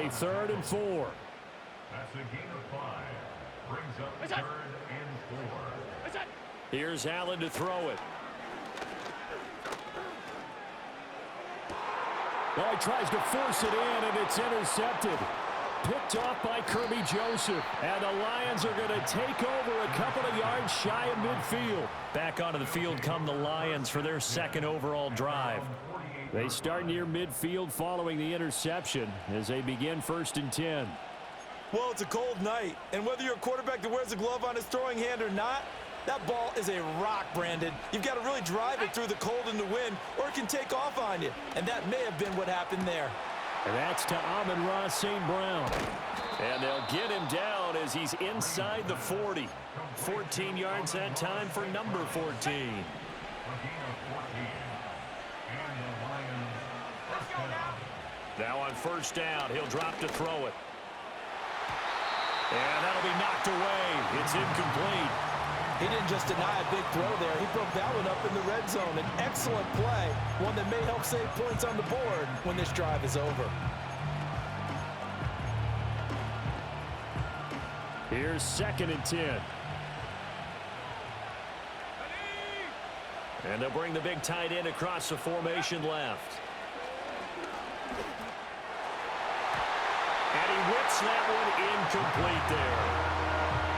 a 3rd and 4. That's a gain of 5. Brings up 3rd and 4. Here's Allen to throw it. Well, he tries to force it in, and it's intercepted. Picked off by Kirby Joseph. And the Lions are going to take over a couple of yards shy of midfield. Back onto the field come the Lions for their 2nd overall drive. They start near midfield following the interception as they begin 1st and 10. Well, it's a cold night, and whether you're a quarterback that wears a glove on his throwing hand or not, that ball is a rock, Brandon. You've got to really drive it through the cold and the wind, or it can take off on you. And that may have been what happened there. And that's to Amon-Ra St. Brown. And they'll get him down as he's inside the 40. 14 yards that time for number 14. Now on 1st down, he'll drop to throw it. And that'll be knocked away. It's incomplete. He didn't just deny a big throw there. He broke that one up in the red zone. An excellent play, one that may help save points on the board when this drive is over. Here's 2nd and 10. And they'll bring the big tight end across the formation left. And he whips that one incomplete there.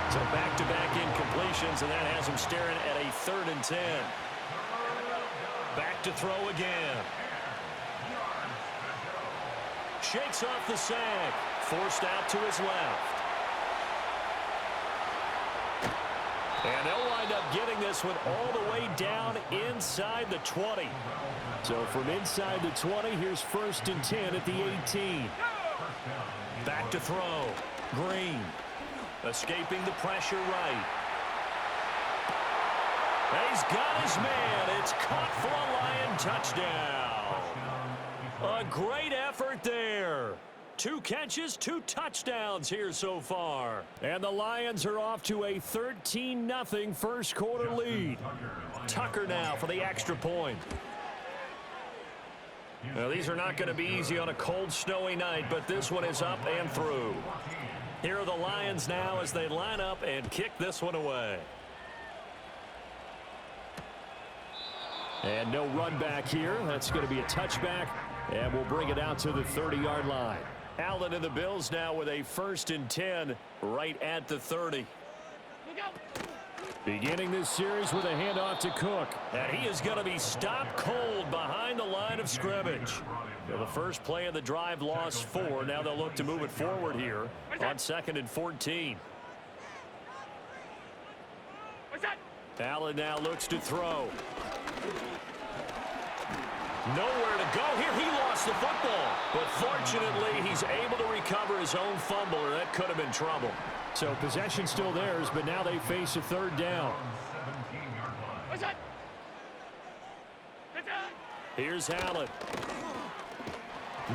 So back-to-back incompletions, and that has him staring at a 3rd and 10. Back to throw again. Shakes off the sack. Forced out to his left. And they'll wind up getting this one all the way down inside the 20. So from inside the 20, here's 1st and 10 at the 18. Back to throw. Green. Escaping the pressure right. He's got his man. It's caught for a Lion touchdown. A great effort there. 2 catches, 2 touchdowns here so far. And the Lions are off to a 13-0 first quarter lead. Tucker now for the extra point. Now, these are not going to be easy on a cold, snowy night, but this one is up and through. Here are the Lions now as they line up and kick this one away. And no run back here. That's going to be a touchback, and we'll bring it out to the 30-yard line. Allen and the Bills now with a 1st and 10 right at the 30. Beginning this series with a handoff to Cook. And he is going to be stopped cold behind the line of scrimmage. Well, the first play of the drive lost 4. Now they'll look to move it forward here on 2nd and 14. Allen now looks to throw. Nowhere to go here. He lost the football. But fortunately, he's able to recover his own fumble, or that could have been trouble. So possession still theirs, but now they face a 3rd down. Here's Allen.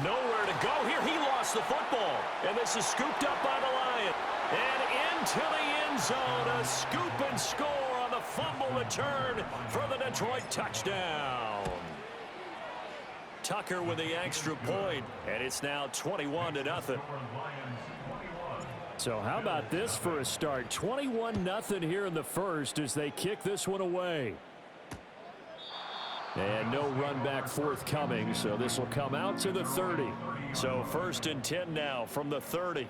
Nowhere to go here. He lost the football. And this is scooped up by the Lions. And into the end zone. A scoop and score on the fumble return for the Detroit touchdown. Tucker with the extra point, and it's now 21-0. So how about this for a start? 21-0 here in the first as they kick this one away. And no run back forthcoming, so this will come out to the 30. So 1st and 10 now from the 30.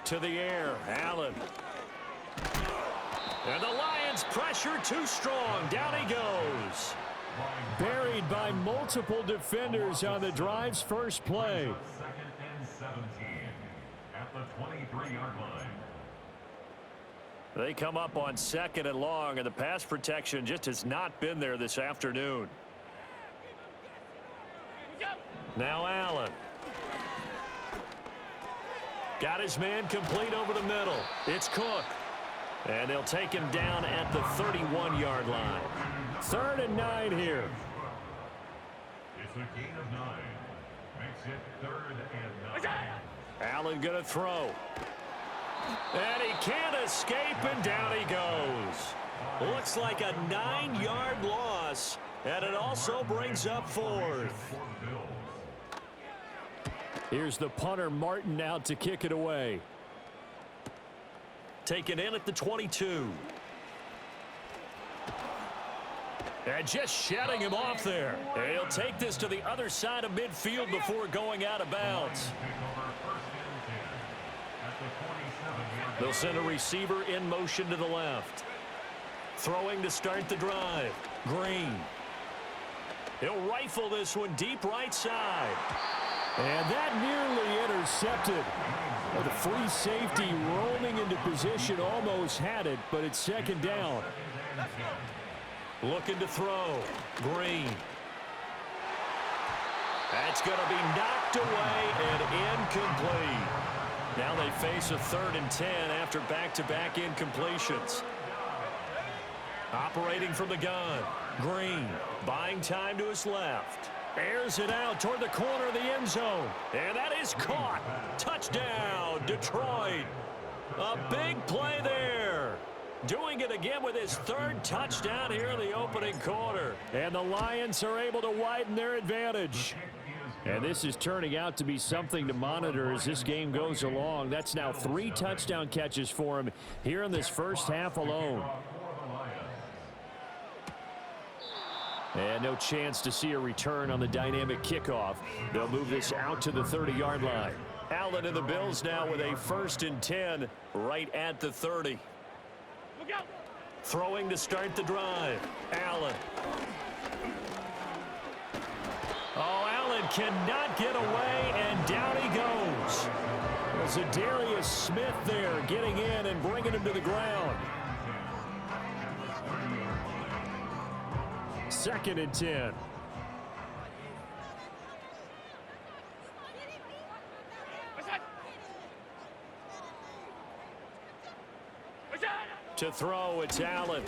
To the air, Allen. And the Lions pressure too strong. Down he goes. Buried by multiple defenders on the drive's first play. 2nd and 17 at the 23-yard line. They come up on 2nd and long, and the pass protection just has not been there this afternoon. Now Allen. Got his man complete over the middle. It's Cook. And they'll take him down at the 31-yard line. 3rd and 9 here. It's a gain of 9. Makes it 3rd and 9. Allen going to throw. And he can't escape, and down he goes. Looks like a 9-yard loss, and it also brings up fourth. Here's the punter, Martin, out to kick it away. Taken in at the 22. And just shedding him off there. He'll take this to the other side of midfield before going out of bounds. They'll send a receiver in motion to the left. Throwing to start the drive. Green. He'll rifle this one deep right side. And that nearly intercepted. The free safety roaming into position almost had it, but it's second down. Looking to throw. Green. That's going to be knocked away and incomplete. Now they face a 3rd and 10 after back-to-back incompletions. Operating from the gun. Green buying time to his left. Airs it out toward the corner of the end zone. And that is caught. Touchdown, Detroit. A big play there. Doing it again with his 3rd touchdown here in the opening quarter. And the Lions are able to widen their advantage. And this is turning out to be something to monitor as this game goes along. That's now 3 touchdown catches for him here in this first half alone. And no chance to see a return on the dynamic kickoff. They'll move this out to the 30-yard line. Allen and the Bills now with a 1st and 10 right at the 30. Throwing to start the drive. Allen. Oh, Allen cannot get away, and down he goes. Zadarius Smith there getting in and bringing him to the ground. 2nd and 10. To throw, it's Allen.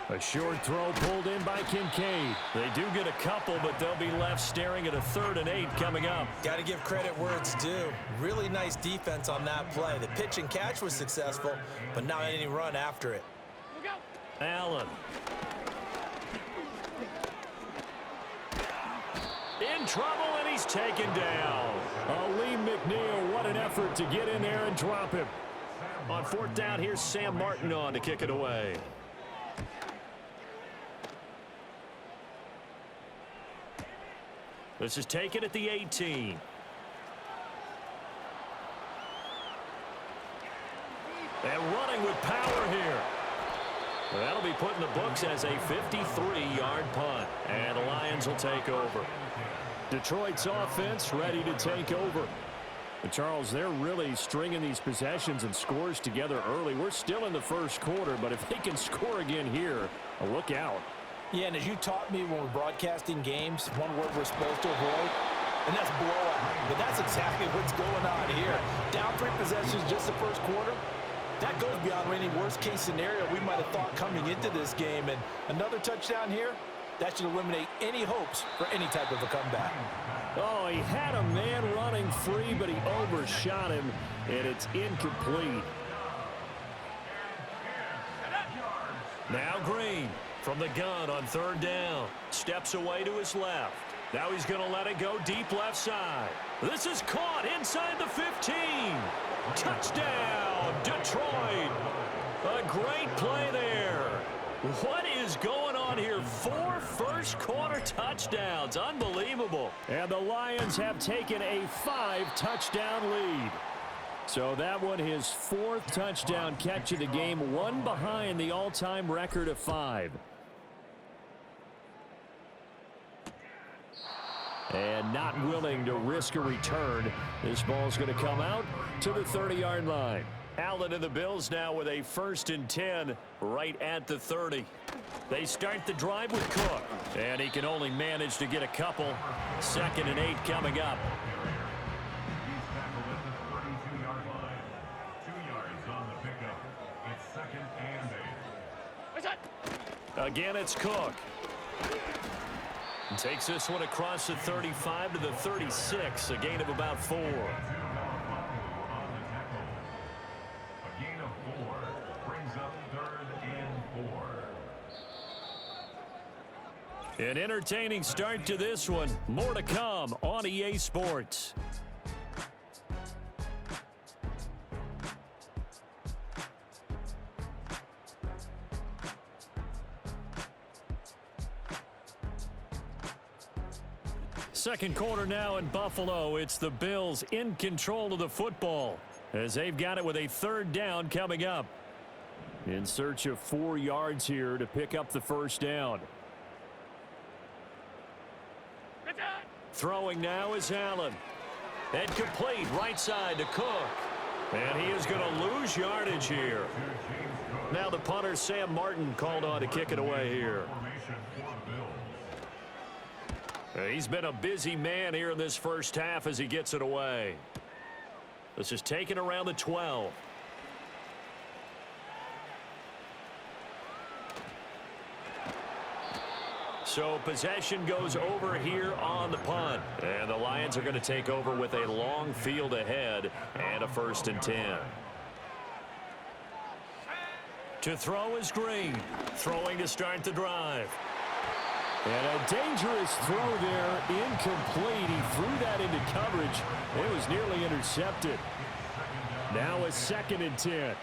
A short throw pulled in by Kincaid. They do get a couple, but they'll be left staring at a 3rd and 8 coming up. Got to give credit where it's due. Really nice defense on that play. The pitch and catch was successful, but not any run after it. Allen. In trouble, and he's taken down. Lee McNeil, what an effort to get in there and drop him. On 4th down, here's Sam Martin on to kick it away. This is taken at the 18. And running with power here. That'll be put in the books as a 53-yard punt. And the Lions will take over. Detroit's offense ready to take over. But Charles, they're really stringing these possessions and scores together early. We're still in the first quarter, but if they can score again here, look out. Yeah, and as you taught me when we're broadcasting games, one word we're supposed to avoid, and that's blowout. But that's exactly what's going on here. Down 3 possessions just the first quarter. That goes beyond any worst-case scenario we might have thought coming into this game. And another touchdown here, that should eliminate any hopes for any type of a comeback. Oh, he had a man running free, but he overshot him, and it's incomplete. Now Green from the gun on 3rd down. Steps away to his left. Now he's going to let it go deep left side. This is caught inside the 15. Touchdown, Detroit. A great play there. What is going on here? 4 first-quarter touchdowns. Unbelievable. And the Lions have taken a 5-touchdown lead. So that one, his 4th touchdown catch of the game, one behind the all-time record of 5. And not willing to risk a return. This ball's going to come out to the 30-yard line. Allen and the Bills now with a 1st and 10 right at the 30. They start the drive with Cook. And he can only manage to get a couple. 2nd and 8 coming up. Again, it's Cook. Takes this one across the 35 to the 36, a gain of about 4. An entertaining start to this one. More to come on EA Sports. Second quarter now in Buffalo. It's the Bills in control of the football as they've got it with a third down coming up. In search of 4 yards here to pick up the first down. Throwing now is Allen. And complete right side to Cook. And he is going to lose yardage here. Now the punter, Sam Martin, called on to kick it away here. He's been a busy man here in this first half as he gets it away. This is taken around the 12. So possession goes over here on the punt. And the Lions are going to take over with a long field ahead and a 1st and 10. To throw is Green. Throwing to start the drive. And a dangerous throw there, incomplete. He threw that into coverage. It was nearly intercepted. Now a 2nd and 10.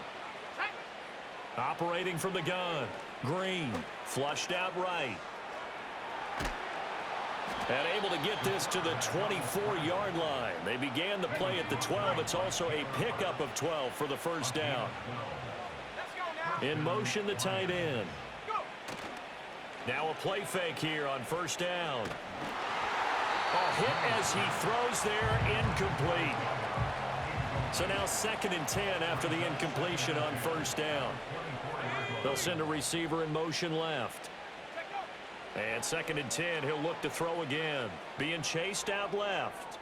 Operating from the gun. Green flushed out right. And able to get this to the 24-yard line. They began the play at the 12. It's also a pickup of 12 for the first down. In motion, the tight end. Now a play fake here on first down. A hit as he throws there, incomplete. So now 2nd and 10 after the incompletion on first down. They'll send a receiver in motion left. And 2nd and 10, he'll look to throw again. Being chased out left.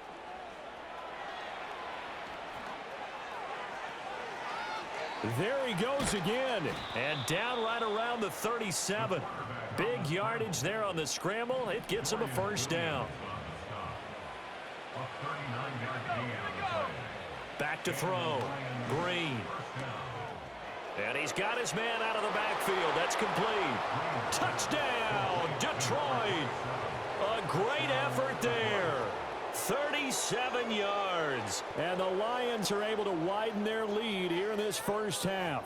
There he goes again. And down right around the 37. Big yardage there on the scramble. It gets him a first down. Back to throw. Green. And he's got his man out of the backfield. That's complete. Touchdown, Detroit. A great effort there. 37 yards. And the Lions are able to widen their lead here in this first half.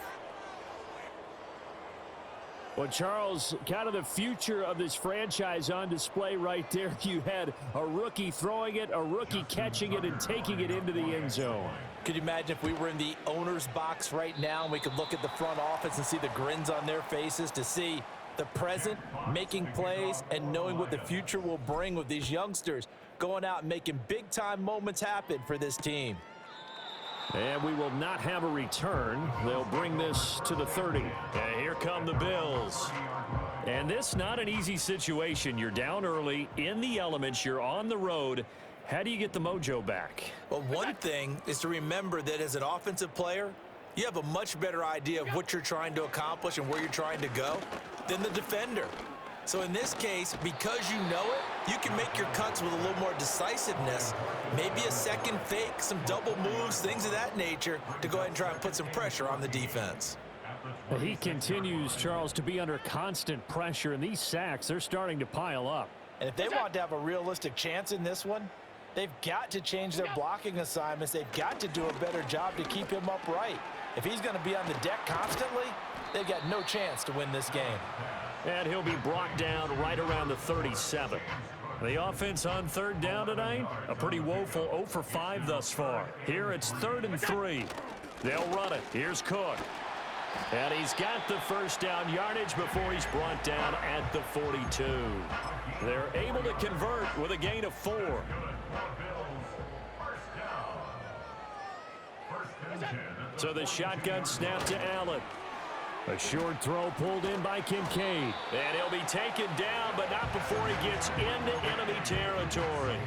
Well, Charles, kind of the future of this franchise on display right there. You had a rookie throwing it, a rookie catching it, and taking it into the end zone. Could you imagine if we were in the owner's box right now and we could look at the front office and see the grins on their faces to see the present making plays and knowing what the future will bring with these youngsters going out and making big-time moments happen for this team. And we will not have a return. They'll bring this to the 30. And here come the Bills. And this not an easy situation. You're down early, in the elements, you're on the road. How do you get the mojo back? Well, one thing is to remember that as an offensive player, you have a much better idea of what you're trying to accomplish and where you're trying to go than the defender. So in this case, because you know it, you can make your cuts with a little more decisiveness, maybe a second fake, some double moves, things of that nature, to go ahead and try and put some pressure on the defense. He continues, Charles, to be under constant pressure, and these sacks, they're starting to pile up. And if they want to have a realistic chance in this one, they've got to change their blocking assignments. They've got to do a better job to keep him upright. If he's going to be on the deck constantly, they've got no chance to win this game. And he'll be brought down right around the 37. The offense on third down tonight, a pretty woeful 0 for 5 thus far. Here it's 3rd and 3. They'll run it. Here's Cook. And he's got the first down yardage before he's brought down at the 42. They're able to convert with a gain of 4. So the shotgun snap to Allen. A short throw pulled in by Kincaid. And he'll be taken down, but not before he gets into enemy territory.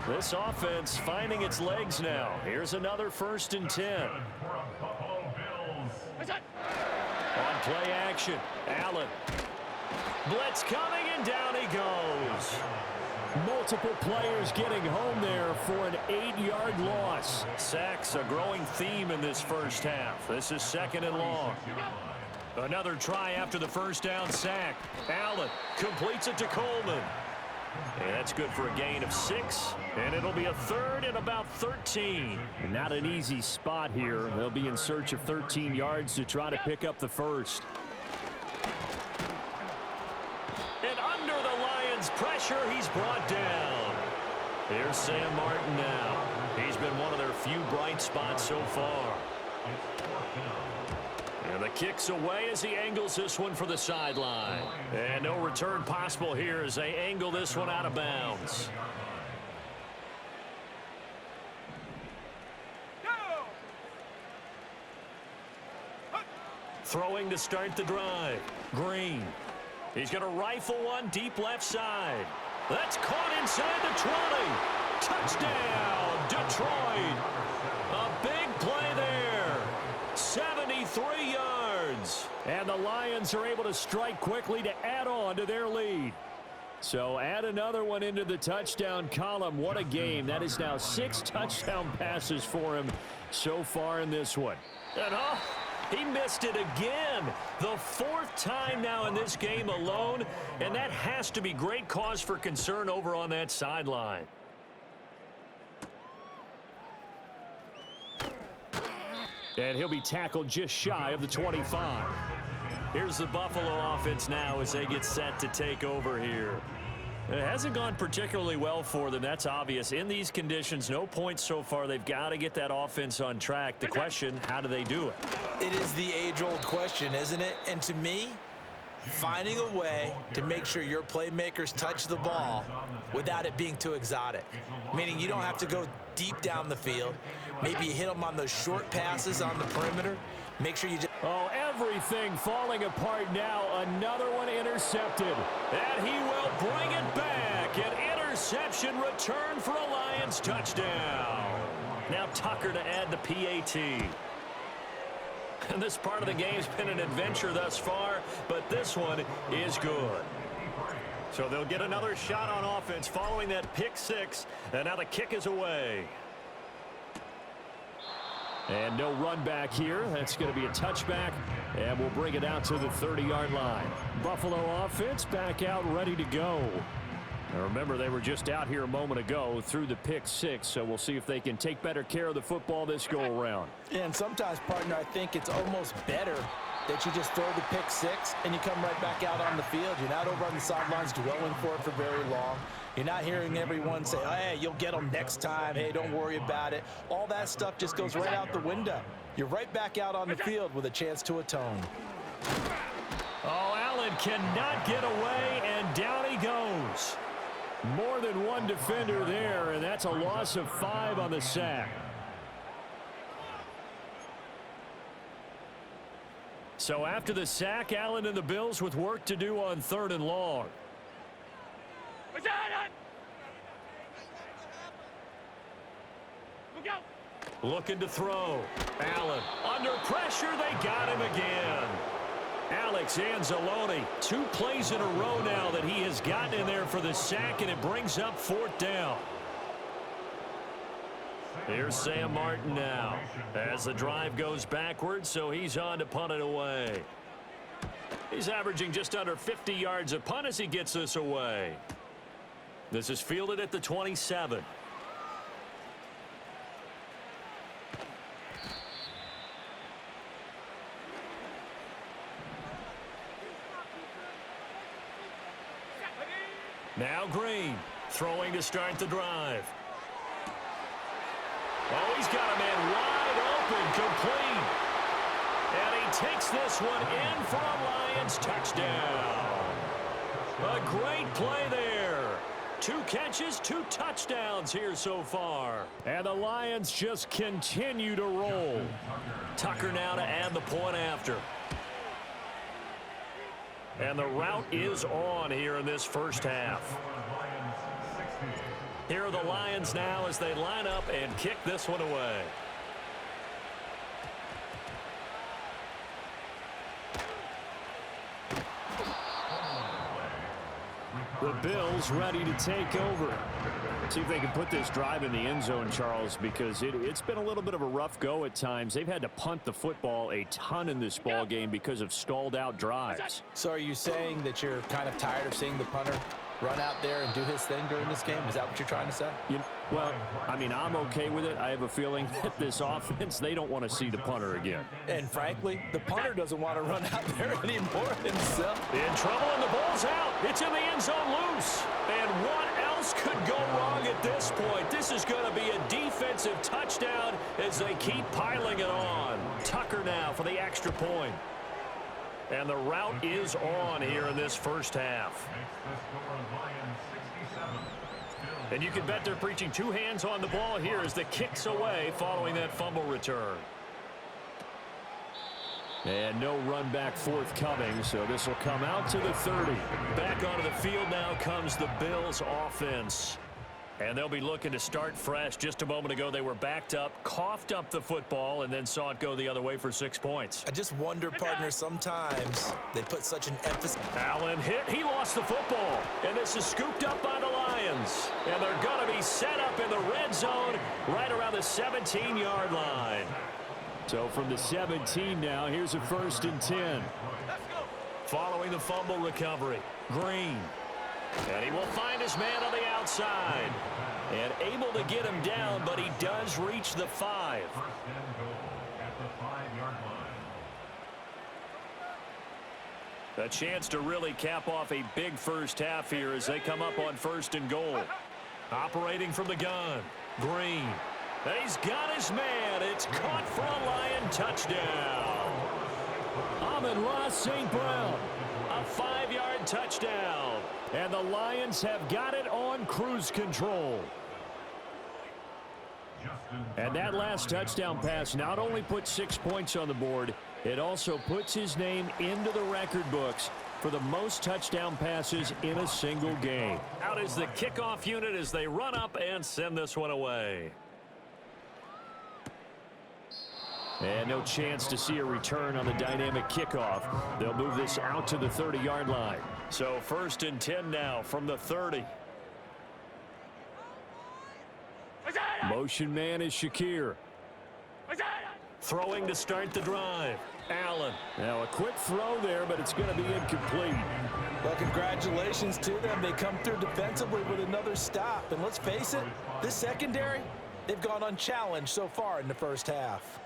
This offense finding its legs now. Here's another 1st and 10. On play action, Allen. Blitz coming, and down he goes. Multiple players getting home there for an 8-yard loss. Sacks, a growing theme in this first half. This is 2nd and long. Another try after the first down sack. Allen completes it to Coleman. And that's good for a gain of 6, and it'll be a third and about 13. Not an easy spot here. They'll be in search of 13 yards to try to pick up the first. And under the Lions' pressure, he's brought down. Here's Sam Martin now. He's been one of their few bright spots so far. And the kick's away as he angles this one for the sideline. And no return possible here as they angle this one out of bounds. Throwing to start the drive. Green. He's going to rifle one deep left side. That's caught inside the 20. Touchdown, Detroit. A big play there. 73 yards. And the Lions are able to strike quickly to add on to their lead. So add another one into the touchdown column. What a game. That is now 6 touchdown passes for him so far in this one. And he missed it again. The 4th time now in this game alone. And that has to be great cause for concern over on that sideline. And he'll be tackled just shy of the 25. Here's the Buffalo offense now as they get set to take over here. It hasn't gone particularly well for them. That's obvious. In these conditions, no points so far. They've got to get that offense on track. The question, how do they do it? It is the age-old question, isn't it? And to me, finding a way to make sure your playmakers touch the ball without it being too exotic. Meaning you don't have to go deep down the field. Maybe you hit them on those short passes on the perimeter. Make sure you just... Oh, everything falling apart now. Another one intercepted. And he will bring it back. An interception return for a Lions touchdown. Now Tucker to add the PAT. And this part of the game's been an adventure thus far, but this one is good. So they'll get another shot on offense following that pick 6, and now the kick is away. And no run back here. That's going to be a touchback, and we'll bring it out to the 30-yard line. Buffalo offense back out, ready to go. Now remember, they were just out here a moment ago through the pick 6, so we'll see if they can take better care of the football this go-around. And sometimes, partner, I think it's almost better that you just throw the pick 6 and you come right back out on the field. You're not over on the sidelines dwelling for it for very long. You're not hearing everyone say, hey, you'll get them next time. Hey, don't worry about it. All that stuff just goes right out the window. You're right back out on the field with a chance to atone. Oh, Allen cannot get away, and down he goes. More than one defender there, and that's a loss of 5 on the sack. So after the sack, Allen and the Bills with work to do on 3rd and long. Looking to throw. Allen under pressure. They got him again. Alex Anzalone, 2 plays in a row now that he has gotten in there for the sack, and it brings up 4th down. Here's Sam Martin now as the drive goes backwards, so he's on to punt it away. He's averaging just under 50 yards a punt as he gets this away. This is fielded at the 27. Now Green throwing to start the drive. Oh, he's got a man wide open, complete. And he takes this one in for a Lions touchdown. A great play there. 2 catches, 2 touchdowns here so far. And the Lions just continue to roll. Tucker now to add the point after. And the route is on here in this first half. Here are the Lions now as they line up and kick this one away. The Bills ready to take over. See if they can put this drive in the end zone, Charles, because it's been a little bit of a rough go at times. They've had to punt the football a ton in this ball game because of stalled out drives. So are you saying that you're kind of tired of seeing the punter run out there and do his thing during this game? Is that what you're trying to say? Well, I mean, I'm okay with it. I have a feeling that this offense, they don't want to see the punter again. And frankly, the punter doesn't want to run out there anymore himself. In trouble, and the ball's out. It's in the end zone loose. And what else could go wrong at this point? This is going to be a defensive touchdown as they keep piling it on. Tucker now for the extra point. And the route is on here in this first half. And you can bet they're preaching two hands on the ball here as the kick's away following that fumble return. And no run back forthcoming, so this will come out to the 30. Back onto the field now comes the Bills offense. And they'll be looking to start fresh. Just a moment ago, they were backed up, coughed up the football, and then saw it go the other way for 6 points. I just wonder, partner, sometimes they put such an emphasis. Allen hit. He lost the football. And this is scooped up by the Lions. And they're going to be set up in the red zone right around the 17-yard line. So from the 17 now, here's a 1st and 10. Following the fumble recovery, Green. And he will find his man on the outside. And able to get him down, but he does reach the 5. First and goal at the 5-yard line. A chance to really cap off a big first half here as they come up on 1st and goal. Operating from the gun, Green. And he's got his man. It's caught for a Lion touchdown. Amon-Ra St. Brown. A 5-yard touchdown. And the Lions have got it on cruise control. And that last touchdown pass not only put 6 points on the board, it also puts his name into the record books for the most touchdown passes in a single game. Out is the kickoff unit as they run up and send this one away. And no chance to see a return on the dynamic kickoff. They'll move this out to the 30-yard line. So 1st and 10 now from the 30. Motion man is Shakir. Throwing to start the drive. Allen. Now a quick throw there, but it's going to be incomplete. Well, congratulations to them. They come through defensively with another stop. And let's face it, this secondary, they've gone unchallenged so far in the first half.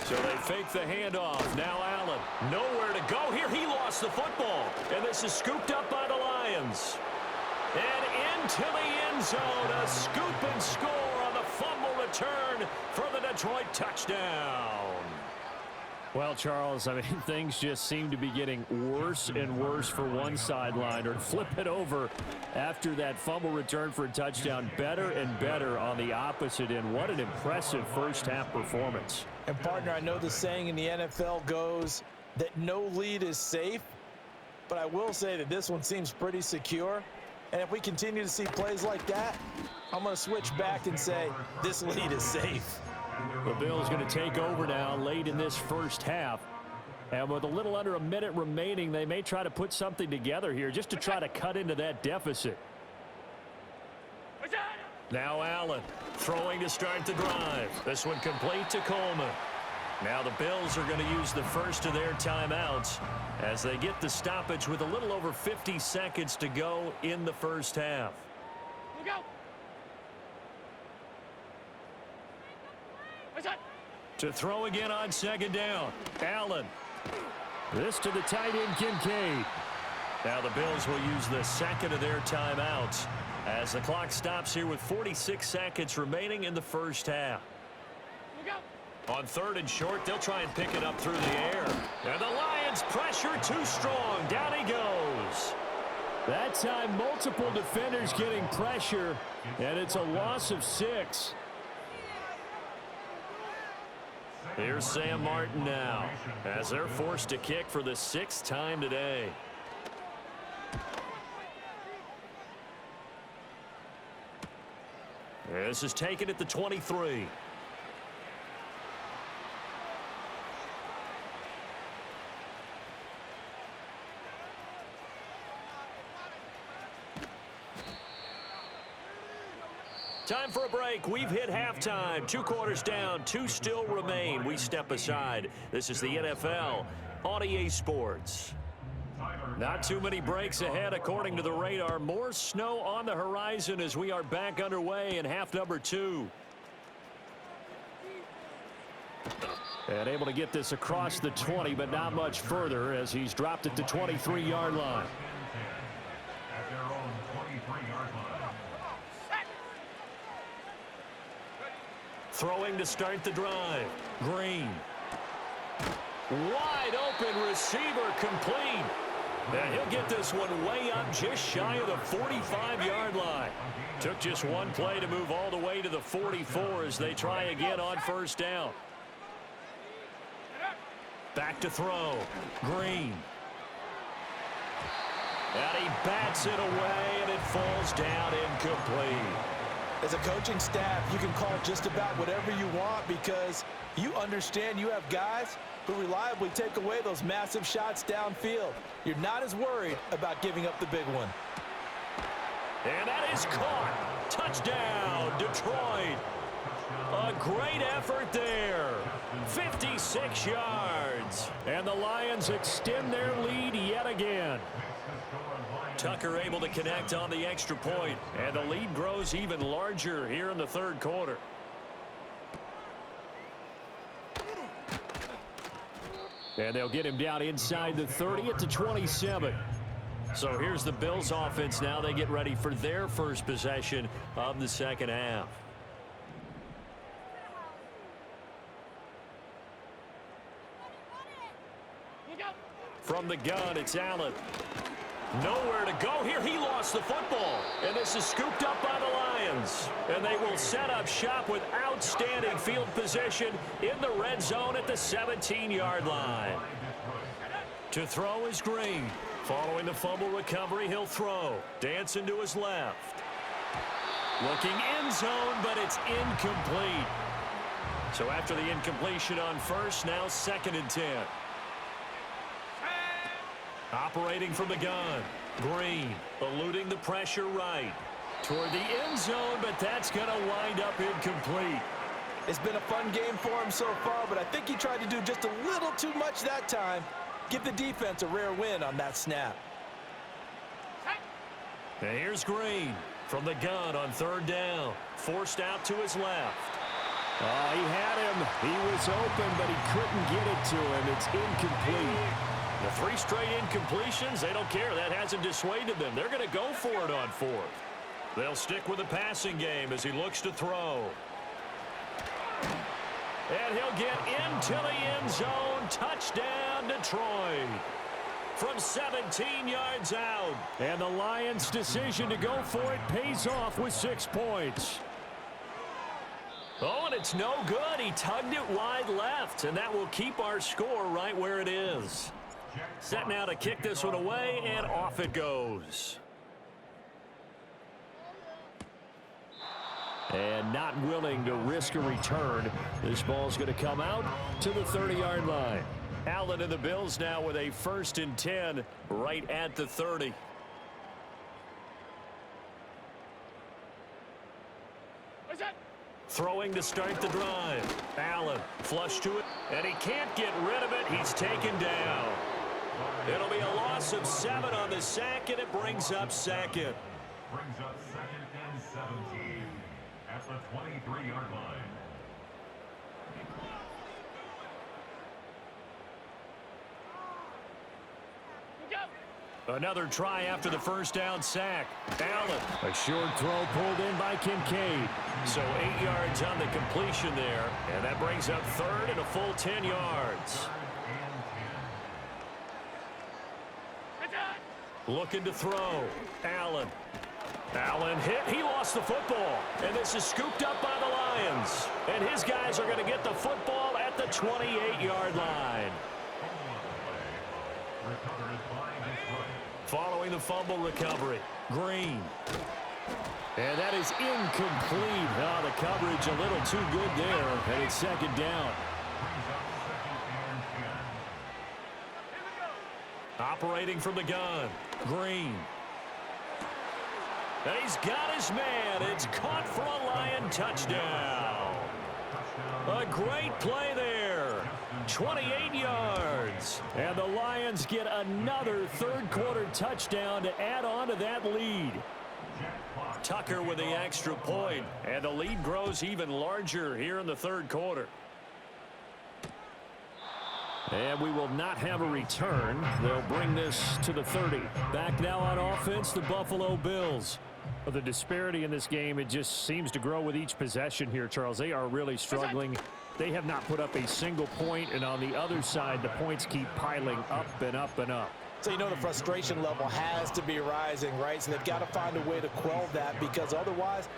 So they fake the handoff. Now Allen. Nowhere to go here. He lost the football. And this is scooped up by the Lions. And into the end zone. A scoop and score on the fumble return for the Detroit touchdown. Well, Charles, I mean, things just seem to be getting worse and worse for one sideline. Or flip it over after that fumble return for a touchdown. Better and better on the opposite end. What an impressive first half performance. And, partner, I know the saying in the NFL goes that no lead is safe, but I will say that this one seems pretty secure. And if we continue to see plays like that, I'm going to switch back and say this lead is safe. The Bills going to take over now late in this first half. And with a little under a minute remaining, they may try to put something together here just to try to cut into that deficit. Now Allen throwing to start the drive. This one complete to Coleman. Now the Bills are going to use the first of their timeouts as they get the stoppage with a little over 50 seconds to go in the first half. To throw again on 2nd down. Allen. This to the tight end, Kincaid. Now the Bills will use the second of their timeouts as the clock stops here with 46 seconds remaining in the first half. On 3rd and short, they'll try and pick it up through the air. And the Lions pressure too strong. Down he goes. That time, multiple defenders getting pressure, and it's a loss of 6. Here's Sam Martin now as they're forced to kick for the 6th time today. This is taken at the 23. Time for a break. We've hit halftime. 2 quarters down, 2 still remain. We step aside. This is the NFL on EA Sports. Not too many breaks ahead according to the radar. More snow on the horizon as we are back underway in half number 2. And able to get this across the 20, but not much further as he's dropped it to 23-yard line. At their own 23-yard line. Throwing to start the drive. Green. Wide open receiver complete. And he'll get this one way up just shy of the 45-yard line. Took just one play to move all the way to the 44 as they try again on first down. Back to throw. Green. And he bats it away, and it falls down incomplete. As a coaching staff, you can call just about whatever you want because you understand you have guys who reliably take away those massive shots downfield. You're not as worried about giving up the big one. And that is caught. Touchdown, Detroit. A great effort there. 56 yards. And the Lions extend their lead yet again. Tucker able to connect on the extra point, and the lead grows even larger here in the third quarter. And they'll get him down inside the 30 at the 27. So here's the Bills offense now. They get ready for their first possession of the second half. From the gun, it's Allen. Nowhere to go here. He lost the football. And this is scooped up by the Lions. And they will set up shop with outstanding field position in the red zone at the 17-yard line. To throw is Green. Following the fumble recovery, he'll throw. Dancing to his left. Looking end zone, but it's incomplete. So after the incompletion on first, now 2nd and 10. Operating from the gun. Green eluding the pressure right. Toward the end zone, but that's going to wind up incomplete. It's been a fun game for him so far, but I think he tried to do just a little too much that time. Give the defense a rare win on that snap. And here's Green from the gun on 3rd down. Forced out to his left. Oh, he had him. He was open, but he couldn't get it to him. It's incomplete. The 3 straight incompletions, they don't care. That hasn't dissuaded them. They're going to go for it on 4th. They'll stick with the passing game as he looks to throw. And he'll get into the end zone. Touchdown, Detroit. From 17 yards out. And the Lions' decision to go for it pays off with 6 points. Oh, and it's no good. He tugged it wide left, and that will keep our score right where it is. Set now to kick this one away, and off it goes. And not willing to risk a return. This ball's going to come out to the 30-yard line. Allen and the Bills now with a 1st and 10 right at the 30. Throwing to start the drive. Allen flush to it, and he can't get rid of it. He's taken down. It'll be a loss of 7 on the sack, and it brings up 2nd. Brings up 2nd and 17 at the 23-yard line. Another try after the first down sack. Allen. A short throw pulled in by Kincaid. So 8 yards on the completion there, and that brings up 3rd and a full 10 yards. Looking to throw. Allen. Allen hit. He lost the football. And this is scooped up by the Lions. And his guys are going to get the football at the 28-yard line. Following the fumble recovery. Green. And that is incomplete. Oh, the coverage a little too good there. And it's 2nd down. Operating from the gun. Green. And he's got his man. It's caught for a Lion touchdown. A great play there. 28 yards. And the Lions get another third-quarter touchdown to add on to that lead. Tucker with the extra point. And the lead grows even larger here in the third quarter. And we will not have a return. They'll bring this to the 30. Back now on offense, the Buffalo Bills. The disparity in this game, it just seems to grow with each possession here, Charles. They are really struggling. They have not put up a single point, and on the other side, the points keep piling up and up and up. So you know the frustration level has to be rising, right? So they've got to find a way to quell that, because otherwise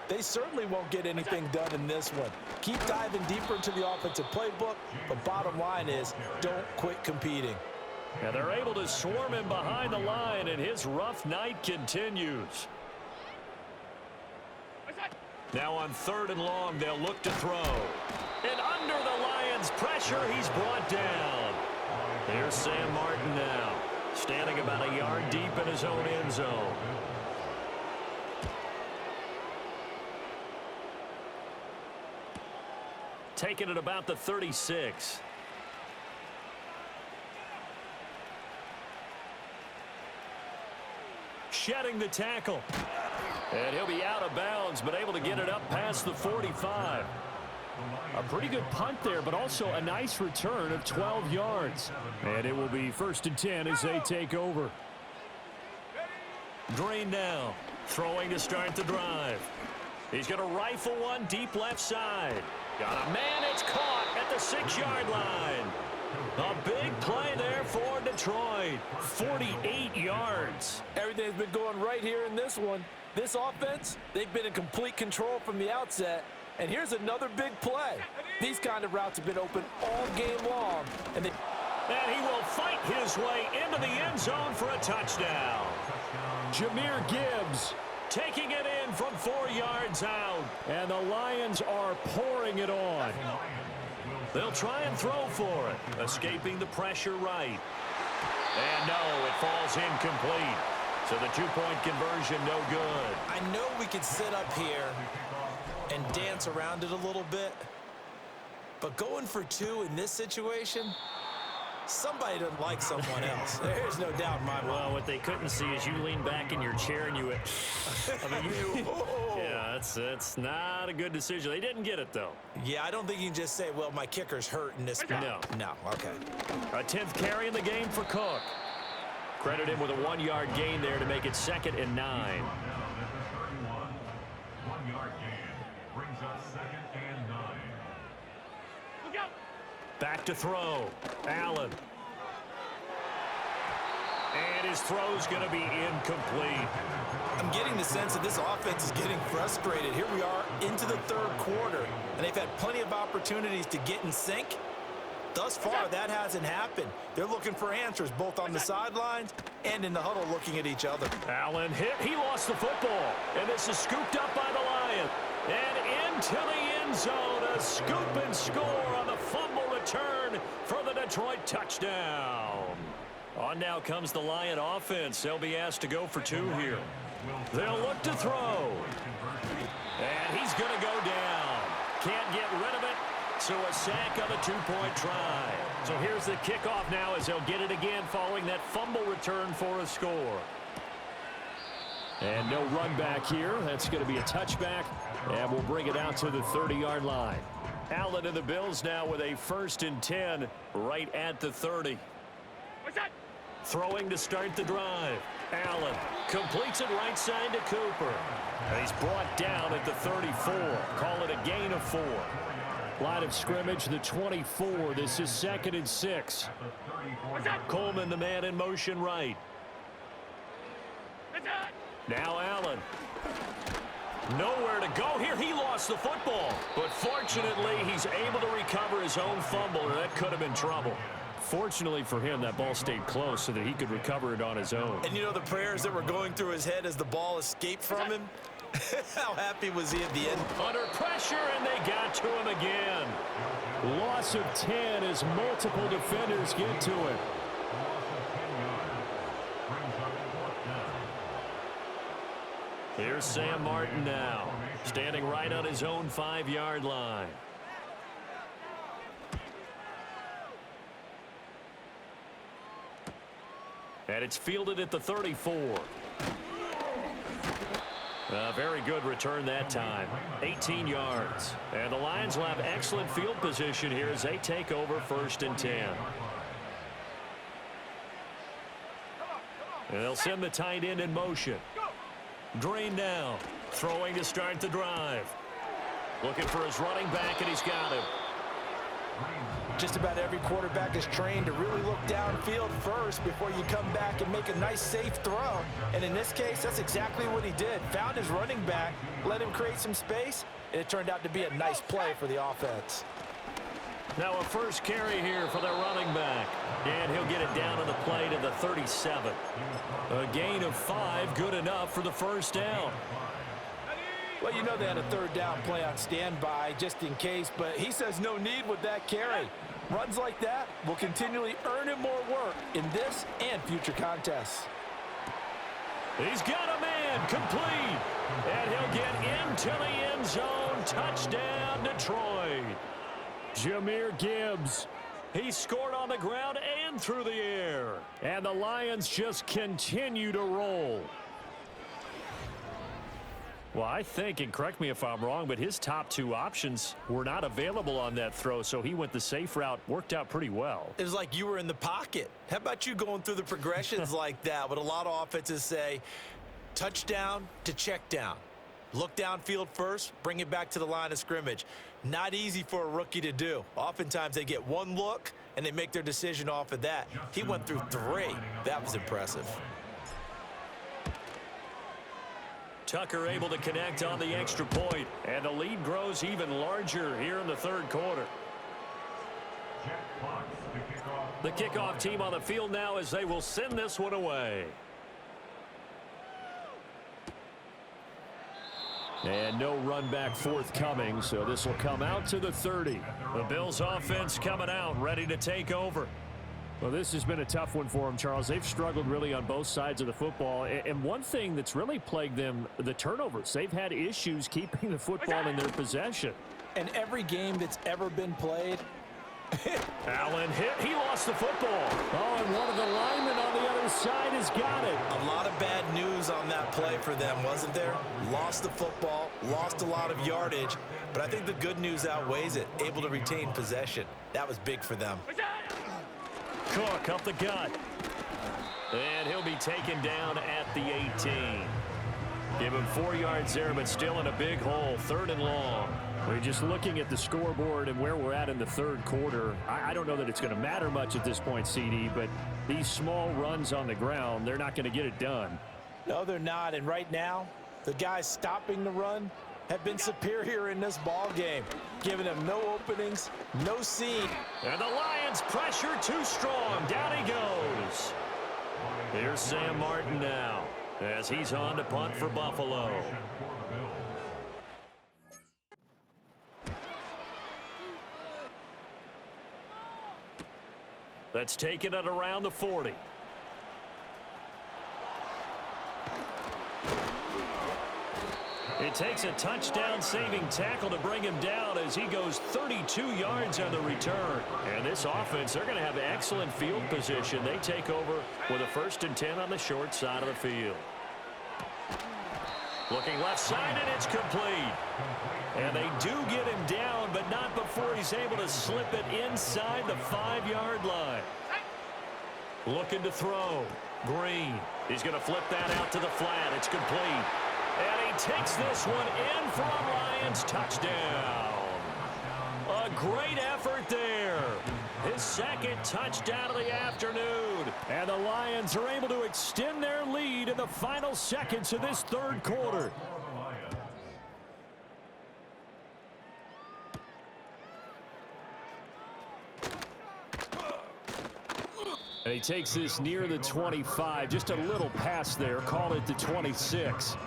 they certainly won't get anything done in this one. Keep diving deeper into the offensive playbook, but bottom line is don't quit competing. And they're able to swarm him behind the line, and his rough night continues. Now on 3rd and long, they'll look to throw. And under the Lions' pressure, he's brought down. Here's Sam Martin now, standing about a yard deep in his own end zone. Taking it about the 36. Shedding the tackle. And he'll be out of bounds, but able to get it up past the 45. A pretty good punt there, but also a nice return of 12 yards. And it will be 1st and 10 as they take over. Green now, throwing to start the drive. He's going to rifle one deep left side. Got a man, it's caught at the 6-yard line. A big play there for Detroit. 48 yards. Everything's been going right here in this one. This offense, they've been in complete control from the outset. And here's another big play. These kind of routes have been open all game long. And he will fight his way into the end zone for a touchdown. Jahmyr Gibbs taking it in from 4 yards out. And the Lions are pouring it on. They'll try and throw for it. Escaping the pressure right. And no, it falls incomplete. So the 2-point conversion no good. I know we could sit up here and dance around it a little bit, but going for 2 in this situation, somebody doesn't like someone else. There's no doubt in my mind. Well, what they couldn't see is you lean back in your chair and you went, yeah, that's not a good decision. They didn't get it, though. Yeah, I don't think you can just say, well, my kicker's hurt in this spot. No, okay. A 10th carry in the game for Cook. Credit him with a 1-yard gain there to make it 2nd and 9. 1-yard gain brings us 2nd and 9. Look out. Back to throw. Allen. And his throw's going to be incomplete. I'm getting the sense that this offense is getting frustrated. Here we are into the 3rd quarter, and they've had plenty of opportunities to get in sync. Thus far, that hasn't happened. They're looking for answers both on the sidelines and in the huddle looking at each other. Allen hit. He lost the football. And this is scooped up by the Lions. And into the end zone. A scoop and score on the fumble return for the Detroit touchdown. On now comes the Lion offense. They'll be asked to go for 2 here. They'll look to throw. And he's going to go down. Can't get rid of it. So a sack on the 2-point try. So here's the kickoff now as they'll get it again following that fumble return for a score. And no run back here. That's going to be a touchback. And we'll bring it out to the 30-yard line. Allen and the Bills now with a 1st and 10 right at the 30. What's that? Throwing to start the drive. Allen completes it right side to Cooper. And he's brought down at the 34. Call it a gain of 4. Line of scrimmage, the 24. This is 2nd and 6. Coleman, the man in motion right. Now Allen. Nowhere to go here. He lost the football. But fortunately, he's able to recover his own fumble, or that could have been trouble. Fortunately for him, that ball stayed close so that he could recover it on his own. And you know the prayers that were going through his head as the ball escaped from him? How happy was he at the end? Under pressure, and they got to him again. Loss of 10 as multiple defenders get to it. Here's Sam Martin now, standing right on his own 5-yard line. And it's fielded at the 34. A very good return that time. 18 yards. And the Lions will have excellent field position here as they take over 1st and 10. And they'll send the tight end in motion. Green now, throwing to start the drive. Looking for his running back, and he's got him. Just about every quarterback is trained to really look downfield first before you come back and make a nice, safe throw. And in this case, that's exactly what he did. Found his running back, let him create some space, and it turned out to be a nice play for the offense. Now a first carry here for their running back. And he'll get it down to the play to the 37. A gain of 5, good enough for the first down. Well, you know they had a 3rd down play on standby just in case, but he says no need with that carry. Runs like that will continually earn him more work in this and future contests. He's got a man complete. And he'll get into the end zone. Touchdown, Detroit. Jahmyr Gibbs. He scored on the ground and through the air. And the Lions just continue to roll. Well, I think, and correct me if I'm wrong, but his top 2 options were not available on that throw, so he went the safe route. Worked out pretty well. It was like you were in the pocket. How about you going through the progressions like that? What a lot of offenses say, touchdown to check down. Look downfield first, bring it back to the line of scrimmage. Not easy for a rookie to do. Oftentimes they get one look, and they make their decision off of that. He went through 3. That was impressive. Tucker able to connect on the extra point, and the lead grows even larger here in the 3rd quarter. The kickoff team on the field now as they will send this one away. And no run back forthcoming, so this will come out to the 30. The Bills offense coming out, ready to take over. Well, this has been a tough one for them, Charles. They've struggled really on both sides of the football. And one thing that's really plagued them, the turnovers. They've had issues keeping the football in their possession. And every game that's ever been played, Allen hit. He lost the football. Oh, and one of the linemen on the other side has got it. a lot of bad news on that play for them, wasn't there? Lost the football, lost a lot of yardage, but I think the good news outweighs it. Able to retain possession. That was big for them. Cook up the gut. And he'll be taken down at the 18. Give him 4 yards there, but still in a big hole. 3rd and long. We're just looking at the scoreboard and where we're at in the 3rd quarter. I don't know that it's going to matter much at this point, CD, but these small runs on the ground, they're not going to get it done. No, they're not. And right now, the guys stopping the run have been superior in this ball game, giving them no openings, no seam. And the Lions pressure too strong. Down he goes. Here's Sam Martin now as he's on to punt for Buffalo. That's taken at around the 40. It takes a touchdown-saving tackle to bring him down as he goes 32 yards on the return. And this offense, they're going to have excellent field position. They take over with a 1st and 10 on the short side of the field. Looking left side, and it's complete. And they do get him down, but not before he's able to slip it inside the 5-yard line. Looking to throw. Green. He's going to flip that out to the flat. It's complete. And he takes this one in for a Lions touchdown. A great effort there. His 2nd touchdown of the afternoon. And the Lions are able to extend their lead in the final seconds of this 3rd quarter. And he takes this near the 25. Just a little pass there. Call it the 26.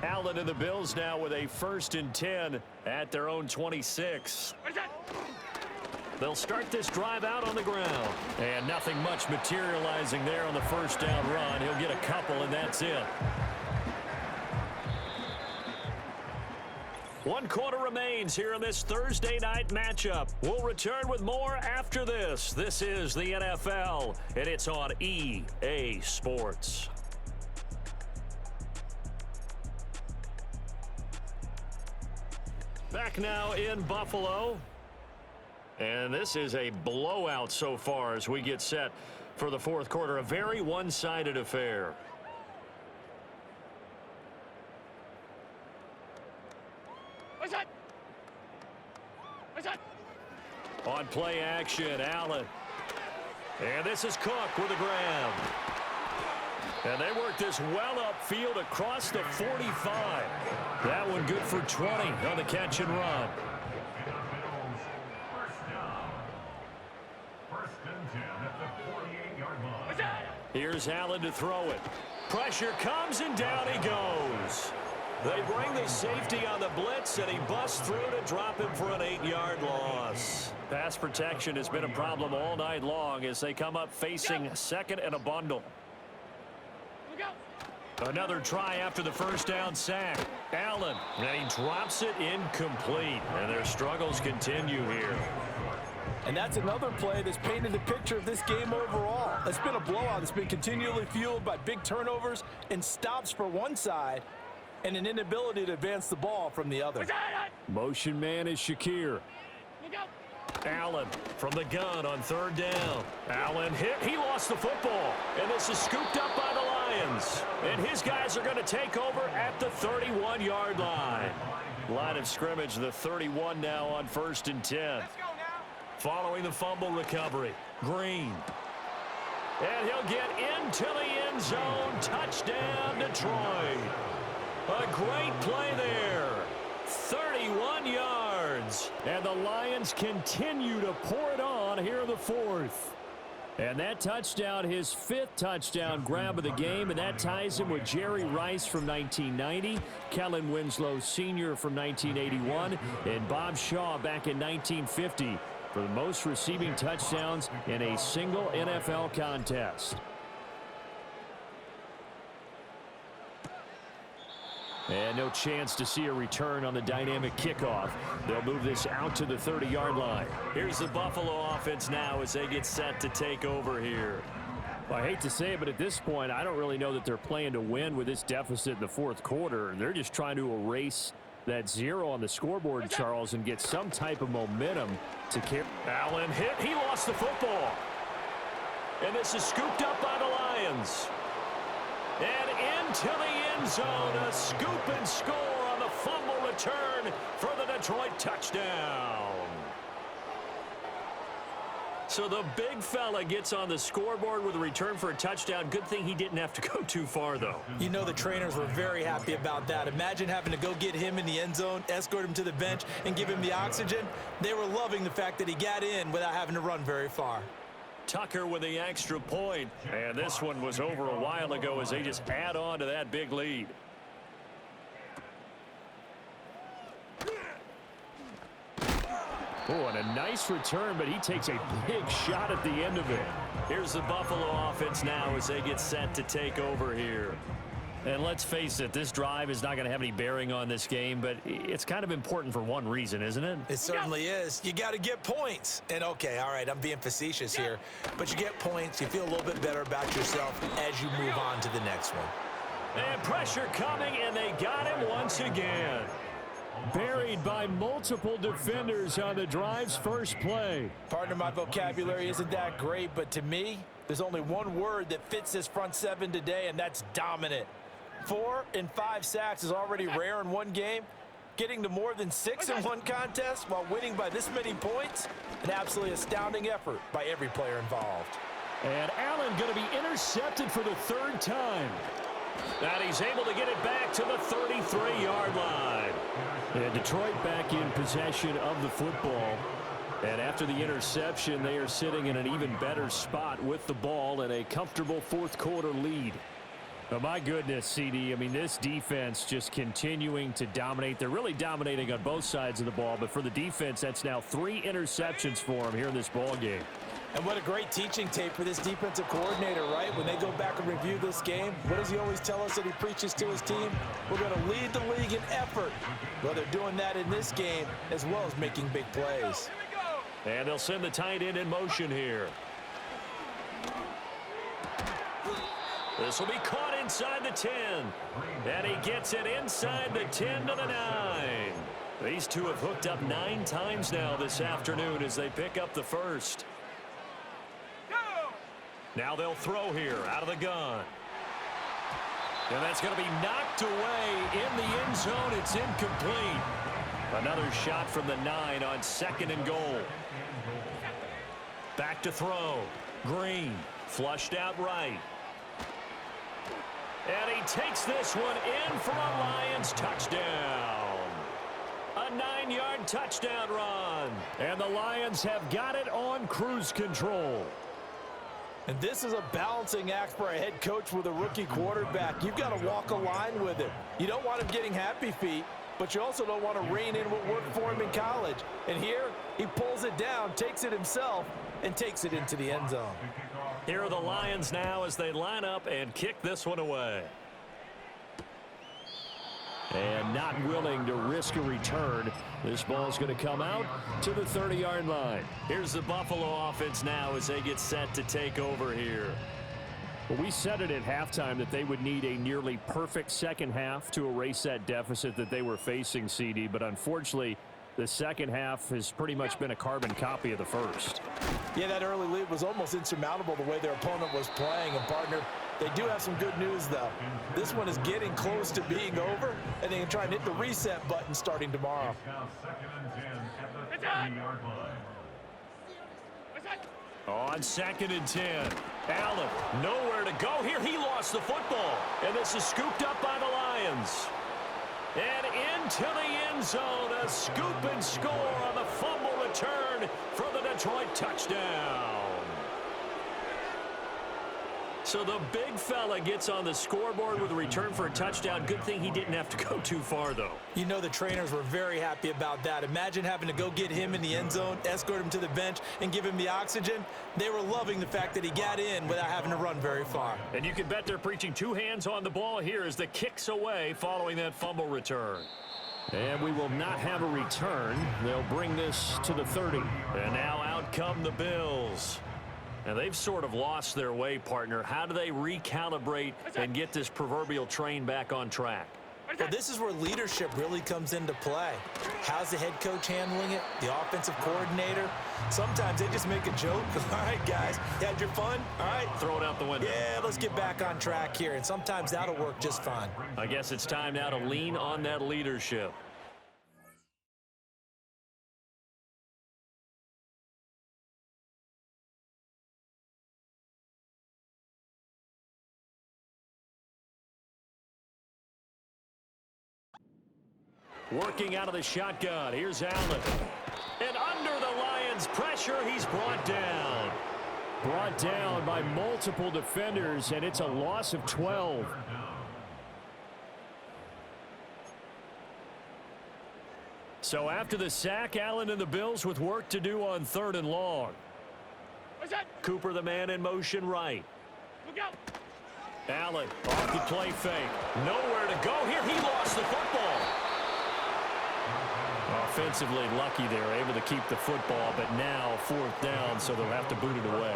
Allen and the Bills now with a 1st and 10 at their own 26. They'll start this drive out on the ground. And nothing much materializing there on the 1st down run. He'll get a couple, and that's it. 1 quarter remains here in this Thursday night matchup. We'll return with more after this. This is the NFL, and it's on EA Sports. Back now in Buffalo. And this is a blowout so far as we get set for the fourth quarter. A very one-sided affair. On play action, Allen. And this is Cook with a grab. And they work this well upfield across the 45. That one good for 20 on the catch and run. Here's Allen to throw it. Pressure comes and down he goes. They bring the safety on the blitz, and he busts through to drop him for an 8-yard loss. Pass protection has been a problem all night long as they come up facing second and a bundle. Another try after the first down sack. Allen, and he drops it incomplete, and their struggles continue here. And that's another play that's painted the picture of this game overall. It's been a blowout that's been continually fueled by big turnovers and stops for one side and an inability to advance the ball from the other. Motion man is Shakir. Allen from the gun on third down. Allen hit. He lost the football. And this is scooped up by the Lions. And his guys are going to take over at the 31-yard line. Line of scrimmage, the 31 now on 1st and 10. Following the fumble recovery, Green. And he'll get into the end zone. Touchdown, Detroit. A great play there. 31 yards. And the Lions continue to pour it on here in the fourth. And that touchdown, his 5th touchdown grab of the game, and that ties him with Jerry Rice from 1990, Kellen Winslow Sr. from 1981, and Bob Shaw back in 1950 for the most receiving touchdowns in a single NFL contest. And no chance to see a return on the dynamic kickoff. They'll move this out to the 30-yard line. Here's the Buffalo offense now as they get set to take over here. Well, I hate to say it, but at this point, I don't really know that they're playing to win with this deficit in the fourth quarter. They're just trying to erase that 0 on the scoreboard, Charles, and get some type of momentum to carry. Allen hit. He lost the football. And this is scooped up by the Lions. And into the end zone, a scoop and score on the fumble return for the Detroit touchdown. So the big fella gets on the scoreboard with a return for a touchdown. Good thing he didn't have to go too far, though. You know the trainers were very happy about that. Imagine having to go get him in the end zone, escort him to the bench, and give him the oxygen. They were loving the fact that he got in without having to run very far. Tucker with the extra point. And this one was over a while ago as they just add on to that big lead. Oh, and a nice return, but he takes a big shot at the end of it. Here's the Buffalo offense now as they get set to take over here. And let's face it, this drive is not going to have any bearing on this game, but it's kind of important for one reason, isn't it? It certainly is. You got to get points. And, okay, all right, I'm being facetious here. But you get points, you feel a little bit better about yourself as you move on to the next one. And pressure coming, and they got him once again. Buried by multiple defenders on the drive's first play. Partner, my vocabulary isn't that great, but to me, there's only one word that fits this front seven today, and that's dominant. 4 and 5 sacks is already rare in one game. Getting to more than 6 in one contest while winning by this many points, an absolutely astounding effort by every player involved. And Allen going to be intercepted for the 3rd time. And he's able to get it back to the 33-yard line. And Detroit back in possession of the football. And after the interception, they are sitting in an even better spot with the ball and a comfortable fourth quarter lead. Oh, my goodness, CD. I mean, this defense just continuing to dominate. They're really dominating on both sides of the ball. But for the defense, that's now 3 interceptions for them here in this ball game. And what a great teaching tape for this defensive coordinator, right? When they go back and review this game, what does he always tell us that he preaches to his team? We're going to lead the league in effort. Well, they're doing that in this game as well as making big plays. And they'll send the tight end in motion here. This will be caught inside the 10. And he gets it inside the 10 to the 9. These two have hooked up 9 times now this afternoon as they pick up the first. Now they'll throw here out of the gun. And that's going to be knocked away in the end zone. It's incomplete. Another shot from the 9 on 2nd and goal. Back to throw. Green flushed out right. And he takes this one in for a Lions touchdown. A 9-yard touchdown run. And the Lions have got it on cruise control. And this is a balancing act for a head coach with a rookie quarterback. You've got to walk a line with him. You don't want him getting happy feet, but you also don't want to rein in what worked for him in college. And here, he pulls it down, takes it himself, and takes it into the end zone. Here are the Lions now as they line up and kick this one away. And not willing to risk a return. This ball's going to come out to the 30-yard line. Here's the Buffalo offense now as they get set to take over here. Well, we said it at halftime that they would need a nearly perfect second half to erase that deficit that they were facing, CD. But unfortunately, the second half has pretty much been a carbon copy of the first. Yeah, that early lead was almost insurmountable the way their opponent was playing. And, partner, they do have some good news, though. This one is getting close to being over, and they can try and hit the reset button starting tomorrow. On 2nd and 10. Allen, nowhere to go here. He lost the football. And this is scooped up by the Lions. And into the end zone, a scoop and score on the fumble return for the Detroit touchdown. So the big fella gets on the scoreboard with a return for a touchdown. Good thing he didn't have to go too far, though. You know the trainers were very happy about that. Imagine having to go get him in the end zone, escort him to the bench, and give him the oxygen. They were loving the fact that he got in without having to run very far. And you can bet they're preaching 2 hands on the ball here as the kick's away following that fumble return. And we will not have a return. They'll bring this to the 30. And now out come the Bills. And they've sort of lost their way, partner. How do they recalibrate and get this proverbial train back on track? Well, this is where leadership really comes into play. How's the head coach handling it? The offensive coordinator? Sometimes they just make a joke. All right, guys, you had your fun? All right. Throw it out the window. Yeah, let's get back on track here. And sometimes that'll work just fine. I guess it's time now to lean on that leadership. Working out of the shotgun. Here's Allen. And under the Lions' pressure, he's brought down. Brought down by multiple defenders, and it's a loss of 12. So after the sack, Allen and the Bills with work to do on 3rd and long. Cooper, the man in motion right. Look out. Allen off the play fake. Nowhere to go here. He lost the football. Offensively lucky they were able to keep the football, but now 4th down, so they'll have to boot it away.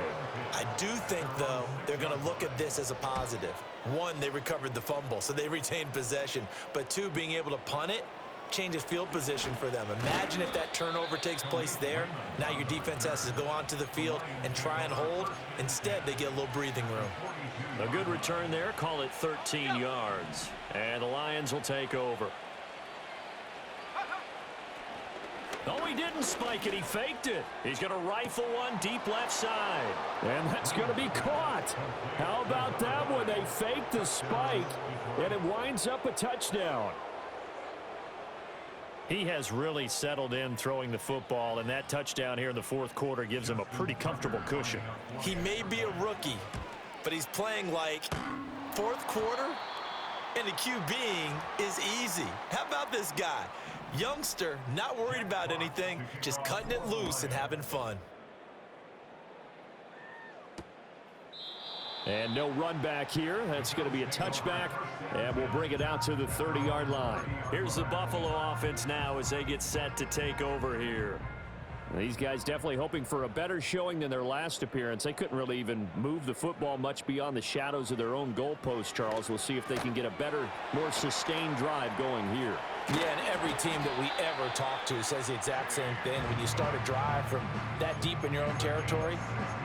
I do think, though, they're going to look at this as a positive. 1, they recovered the fumble, so they retained possession. But 2, being able to punt it changes field position for them. Imagine if that turnover takes place there. Now your defense has to go onto the field and try and hold. Instead, they get a little breathing room. A good return there. Call it 13 yards. And the Lions will take over. Oh, he didn't spike it. He faked it. He's going to rifle one deep left side. And that's going to be caught. How about that one? They faked the spike, and it winds up a touchdown. He has really settled in throwing the football, and that touchdown here in the 4th quarter gives him a pretty comfortable cushion. He may be a rookie, but he's playing like 4th quarter, and the QBing is easy. How about this guy? Youngster, not worried about anything, just cutting it loose and having fun. And no run back here. That's going to be a touchback, and we'll bring it out to the 30-yard line. Here's the Buffalo offense now as they get set to take over here. These guys definitely hoping for a better showing than their last appearance. They couldn't really even move the football much beyond the shadows of their own goalpost, Charles. We'll see if they can get a better, more sustained drive going here. Yeah, and every team that we ever talk to says the exact same thing. When you start a drive from that deep in your own territory,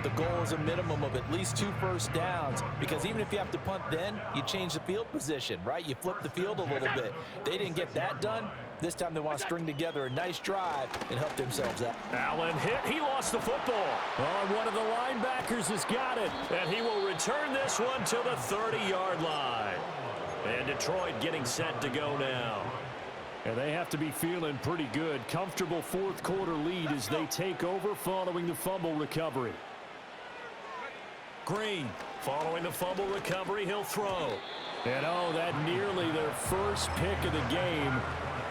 the goal is a minimum of at least 2 first downs, because even if you have to punt then, you change the field position, right? You flip the field a little bit. They didn't get that done. This time they want to string together a nice drive and help themselves out. Allen hit. He lost the football. Oh, one of the linebackers has got it. And he will return this one to the 30-yard line. And Detroit getting set to go now. And they have to be feeling pretty good. Comfortable fourth quarter lead as they take over following the fumble recovery. Green following the fumble recovery. He'll throw. And oh, that nearly their first pick of the game,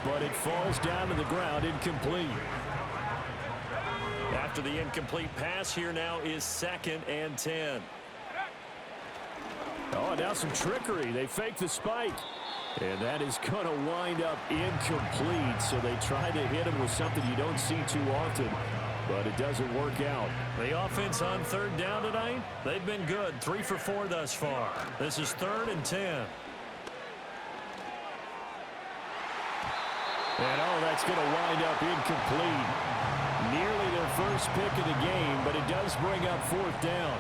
but it falls down to the ground incomplete. After the incomplete pass, here now is 2nd and 10. Oh, and now some trickery. They fake the spike. And that is going to wind up incomplete. So they try to hit him with something you don't see too often, but it doesn't work out. The offense on 3rd down tonight, they've been good. 3 for 4 thus far. This is 3rd and 10. And oh, that's going to wind up incomplete. Nearly their first pick of the game, but it does bring up 4th down.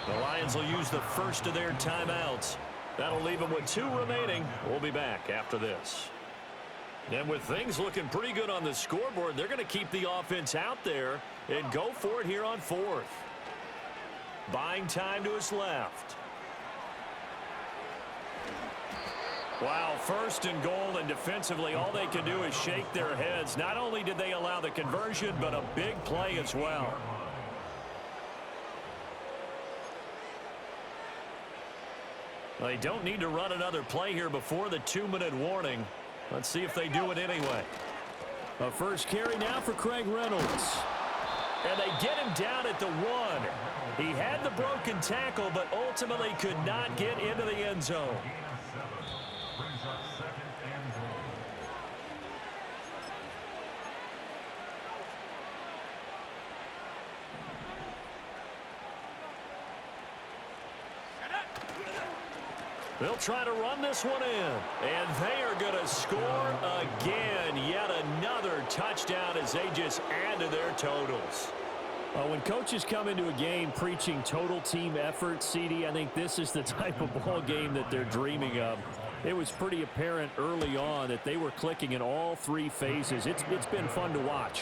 The Lions will use the first of their timeouts. That'll leave them with 2 remaining. We'll be back after this. And with things looking pretty good on the scoreboard, they're going to keep the offense out there and go for it here on 4th. Buying time to his left. Wow, 1st and goal, and defensively all they can do is shake their heads. Not only did they allow the conversion, but a big play as well. They don't need to run another play here before the 2-minute warning. Let's see if they do it anyway. A first carry now for Craig Reynolds. And they get him down at the 1. He had the broken tackle, but ultimately could not get into the end zone. Brings up 2nd and goal. They'll try to run this one in. And they are going to score again. Yet another touchdown as they just add to their totals. When coaches come into a game preaching total team effort, CD, I think this is the type of ball game that they're dreaming of. It was pretty apparent early on that they were clicking in all 3 phases. It's been fun to watch.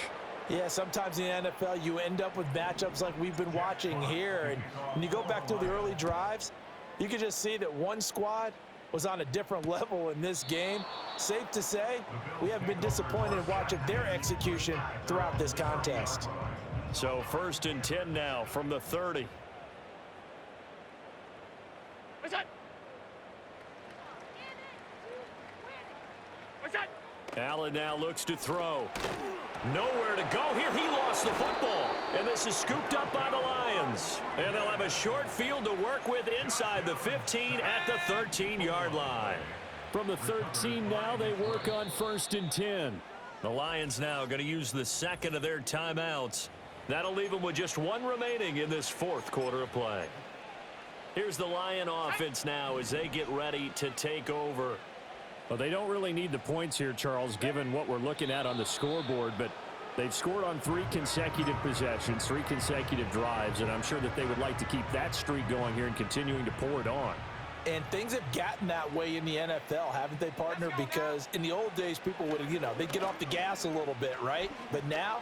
Yeah, sometimes in the NFL you end up with matchups like we've been watching here. And when you go back to the early drives, you can just see that one squad was on a different level in this game. Safe to say, we have been disappointed in watching their execution throughout this contest. So 1st and 10 now from the 30. What's that? What's that? Allen now looks to throw. Nowhere to go here. He lost the football. And this is scooped up by the Lions. And they'll have a short field to work with inside the 15 at the 13-yard line. From the 13 now, they work on 1st and 10. The Lions now going to use the 2nd of their timeouts. That'll leave them with just 1 remaining in this 4th quarter of play. Here's the Lion offense now as they get ready to take over. Well, they don't really need the points here, Charles, given what we're looking at on the scoreboard, but they've scored on 3 consecutive possessions, 3 consecutive drives, and I'm sure that they would like to keep that streak going here and continuing to pour it on. And things have gotten that way in the NFL, haven't they, partner? Because in the old days, people would, they'd get off the gas a little bit, right? But now?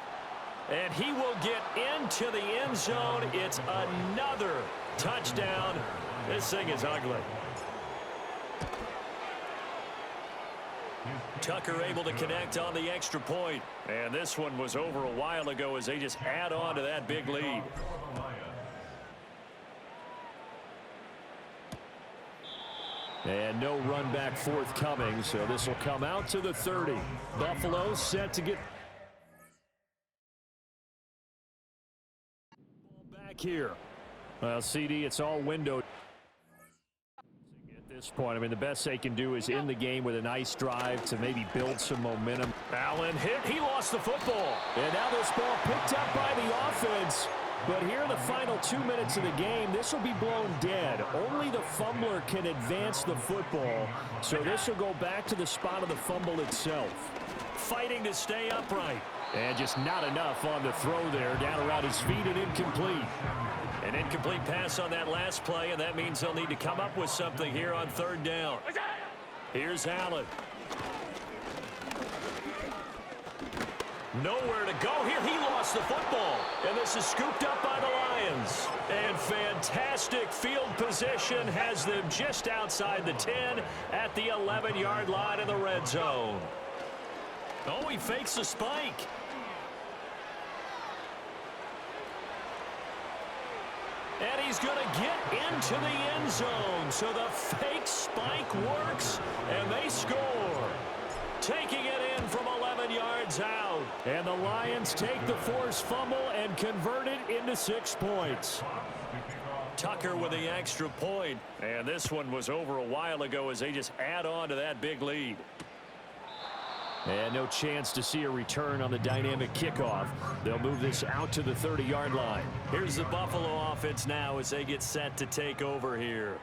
And he will get into the end zone. It's another touchdown. This thing is ugly. Tucker able to connect on the extra point. And this one was over a while ago as they just add on to that big lead. And no run back forthcoming, so this will come out to the 30. Buffalo set to get back here. Well, CD, it's all window. At this point, I mean, the best they can do is in the game with a nice drive to maybe build some momentum. Allen hit. He lost the football. And now this ball picked up by the offense. But here in the final 2 minutes of the game, this will be blown dead. Only the fumbler can advance the football. So this will go back to the spot of the fumble itself. Fighting to stay upright. And just not enough on the throw there. Down around his feet and incomplete. An incomplete pass on that last play, and that means they'll need to come up with something here on third down. Here's Allen. Nowhere to go here. He lost the football. And this is scooped up by the Lions. And fantastic field position has them just outside the 10 at the 11-yard line in the red zone. Oh, he fakes a spike. And he's going to get into the end zone. So the fake spike works, and they score. Taking it in from 11 yards out. And the Lions take the forced fumble and convert it into 6 points. Tucker with the extra point. And this one was over a while ago as they just add on to that big lead. And no chance to see a return on the dynamic kickoff. They'll move this out to the 30-yard line. Here's the Buffalo offense now as they get set to take over here.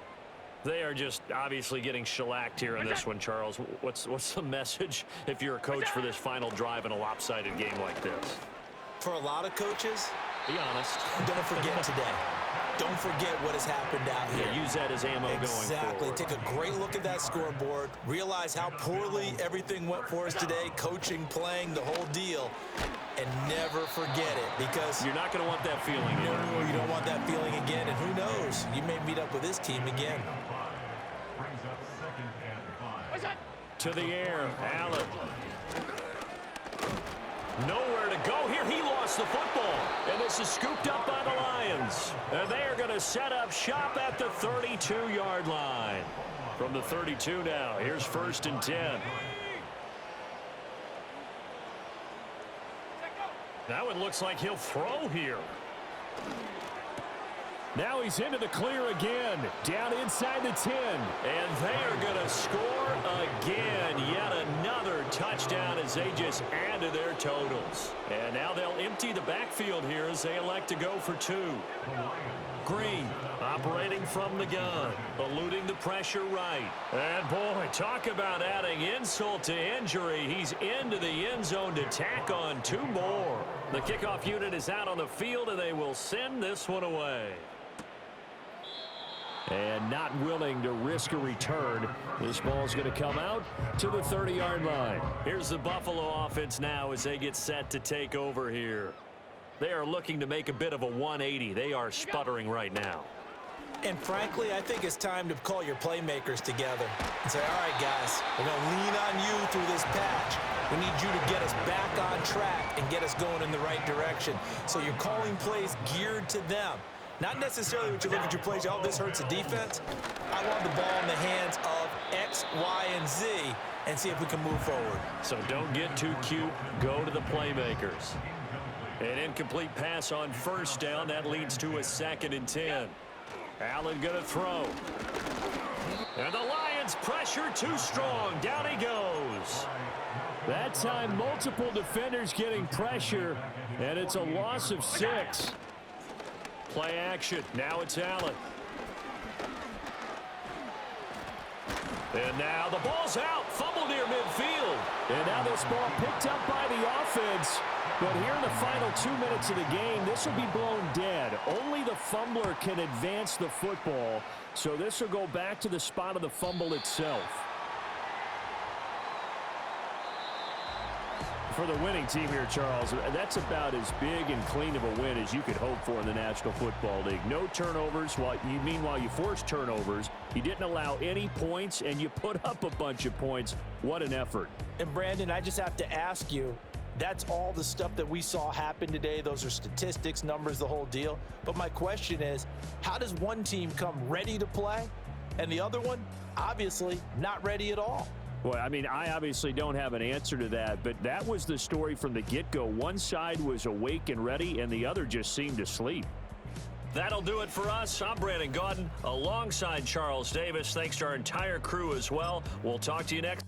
They are just obviously getting shellacked here in this one, Charles. What's the message if you're a coach for this final drive in a lopsided game like this? For a lot of coaches, be honest. Don't forget today. Don't forget what has happened out here. Yeah, use that as ammo going forward. Exactly. Take a great look at that scoreboard. Realize how poorly everything went for us today. Coaching, playing, the whole deal. And never forget it, because you're not going to want that feeling again. No, you don't want that feeling again. And who knows? You may meet up with this team again. To the air, Allen. Nowhere to go here. He lost the football. And this is scooped up by the Lions. And they are going to set up shop at the 32-yard line. From the 32 now, here's 1st and 10. That one looks like he'll throw here. Now he's into the clear again. Down inside the 10. And they are going to score again. Yet another touchdown as they just add to their totals. And now they'll empty the backfield here as they elect to go for 2. Green operating from the gun, eluding the pressure right. And boy, talk about adding insult to injury. He's into the end zone to tack on 2 more. The kickoff unit is out on the field, and they will send this one away. And not willing to risk a return. This ball's going to come out to the 30-yard line. Here's the Buffalo offense now as they get set to take over here. They are looking to make a bit of a 180. They are sputtering right now. And frankly, I think it's time to call your playmakers together and say, all right, guys, we're going to lean on you through this patch. We need you to get us back on track and get us going in the right direction. So you're calling plays geared to them. Not necessarily when you look at your plays, oh, this hurts the defense. I want the ball in the hands of X, Y, and Z and see if we can move forward. So don't get too cute. Go to the playmakers. An incomplete pass on 1st down. That leads to a 2nd and 10. Allen going to throw. And the Lions pressure too strong. Down he goes. That time, multiple defenders getting pressure, and it's a loss of 6. Play action. Now it's Allen. And now the ball's out. Fumble near midfield. And now this ball picked up by the offense. But here in the final 2 minutes of the game, this will be blown dead. Only the fumbler can advance the football. So this will go back to the spot of the fumble itself. For the winning team here, Charles, that's about as big and clean of a win as you could hope for in the National Football League. No turnovers. Meanwhile, you forced turnovers. You didn't allow any points, and you put up a bunch of points. What an effort. And, Brandon, I just have to ask you, that's all the stuff that we saw happen today. Those are statistics, numbers, the whole deal. But my question is, how does one team come ready to play, and the other one, obviously, not ready at all? Well, I mean, I obviously don't have an answer to that, but that was the story from the get-go. One side was awake and ready, and the other just seemed to sleep. That'll do it for us. I'm Brandon Gaudin alongside Charles Davis. Thanks to our entire crew as well. We'll talk to you next.